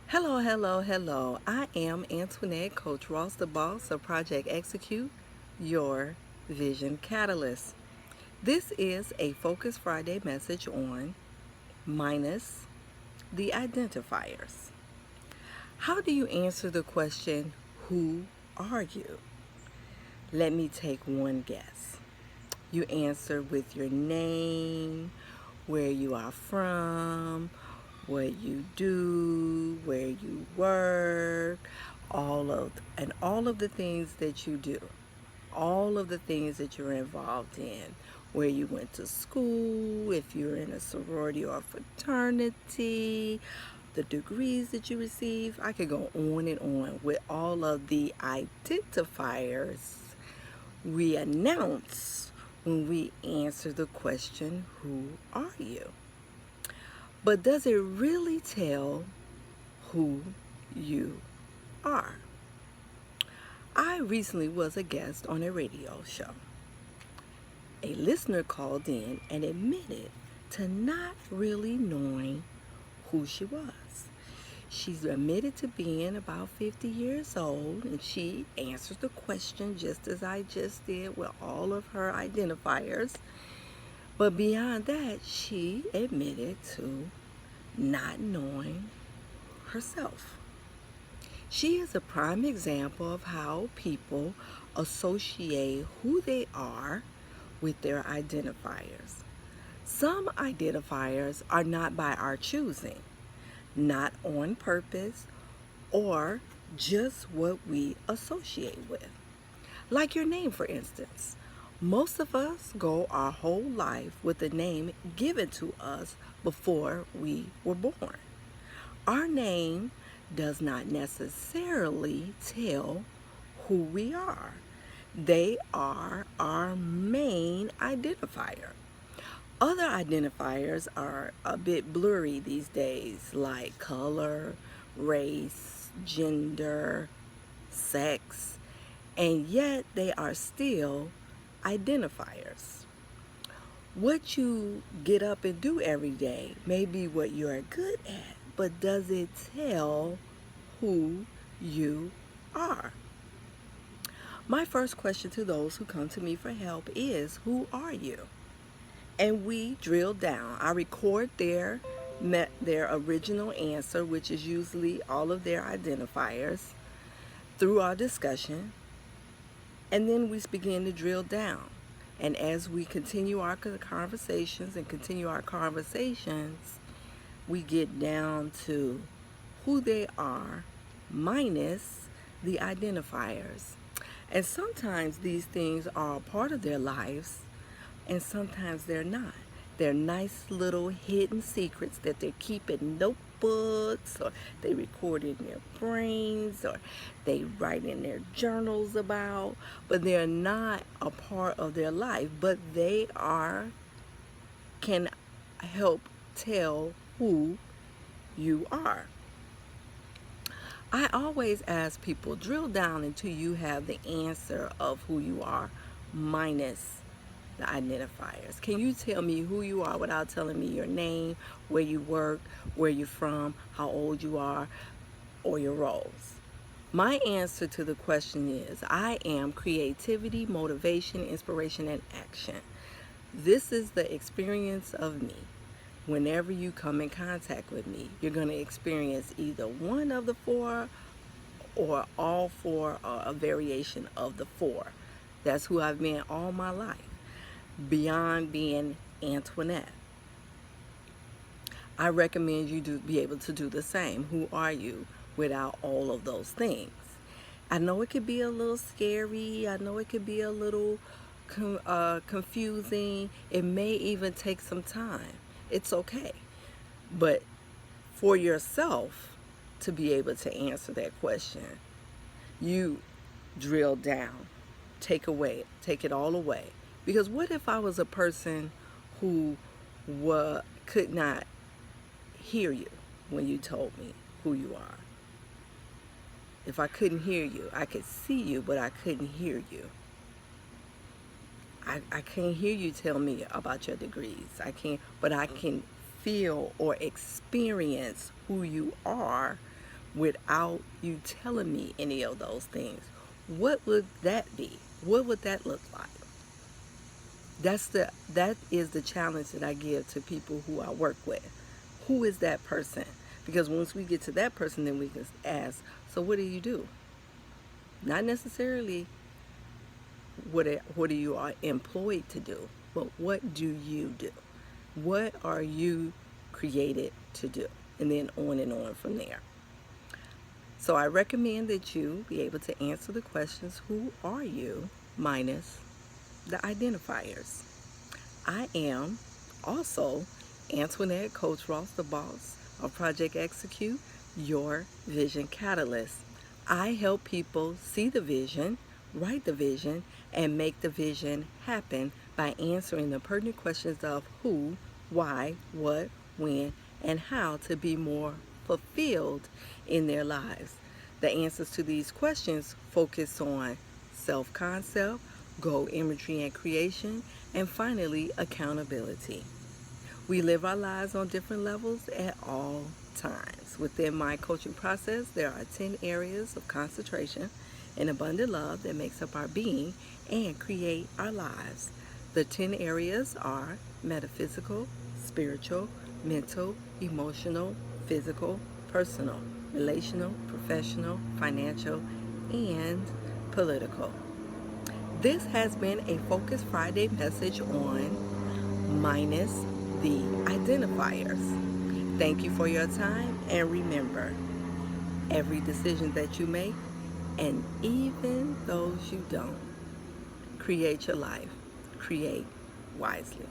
Hello, hello, hello. I am Antoinette, Coach Ross, the boss of Project Execute, your vision catalyst. This is a Focus Friday message on minus the identifiers. How do you answer the question, who are you? Let me take one guess. You answer with your name, where you are from, what you do, where you work, all of the things that you do, all of the things that you're involved in, where you went to school, if you're in a sorority or fraternity, the degrees that you receive. I could go on and on with all of the identifiers we announce when we answer the question, who are you? But does it really tell who you are? I recently was a guest on a radio show. A listener called in and admitted to not really knowing who she was. She's admitted to being about 50 years old, and she answered the question just as I just did with all of her identifiers. But beyond that, she admitted to not knowing herself. She is a prime example of how people associate who they are with their identifiers. Some identifiers are not by our choosing, not on purpose, or just what we associate with. Like your name, for instance. Most of us go our whole life with a name given to us before we were born. Our name does not necessarily tell who we are. They are our main identifier. Other identifiers are a bit blurry these days, like color, race, gender, sex, and yet they are still identifiers. What you get up and do every day may be what you're good at, but does it tell who you are? My first question to those who come to me for help is, who are you? And we drill down. I record their original answer, which is usually all of their identifiers, through our discussion, and then we begin to drill down. And as we continue our conversations, we get down to who they are minus the identifiers. And sometimes these things are a part of their lives, and sometimes they're not. They're nice little hidden secrets that they keep in notebooks, or they record in their brains, or they write in their journals about, but they're not a part of their life, but they can help tell who you are. I always ask people, drill down until you have the answer of who you are minus the identifiers. Can you tell me who you are without telling me your name, where you work, where you're from, how old you are, or your roles? My answer to the question is, I am creativity, motivation, inspiration, and action. This is the experience of me. Whenever you come in contact with me, you're going to experience either one of the four or all four, or a variation of the four. That's who I've been all my life, beyond being Antoinette. I recommend you to be able to do the same. Who are you without all of those things? I know it could be a little scary. I know it could be a little confusing. It may even take some time. It's okay. But for yourself to be able to answer that question, you drill down, take it all away. Because what if I was a person who could not hear you when you told me who you are? If I couldn't hear you, I could see you, but I couldn't hear you. I can't hear you tell me about your degrees. But I can feel or experience who you are without you telling me any of those things, what would that be? What would that look like? That is the challenge that I give to people who I work with. Who is that person? Because once we get to that person, then we can ask, so what do you do? Not necessarily what are you are employed to do, but what do you do? What are you created to do? And then on from there. So I recommend that you be able to answer the questions, who are you, minus the identifiers. I am also Antoinette, Coach Ross, the boss of Project Execute, your vision catalyst. I help people see the vision, write the vision, and make the vision happen by answering the pertinent questions of who, why, what, when, and how to be more fulfilled in their lives. The answers to these questions focus on self-concept, goal imagery and creation, and finally, accountability. We live our lives on different levels at all times. Within my coaching process, there are 10 areas of concentration and abundant love that makes up our being and create our lives. The 10 areas are metaphysical, spiritual, mental, emotional, physical, personal, relational, professional, financial, and political. This has been a Focus Friday message on minus the identifiers. Thank you for your time, and remember, every decision that you make, and even those you don't, create your life. Create wisely.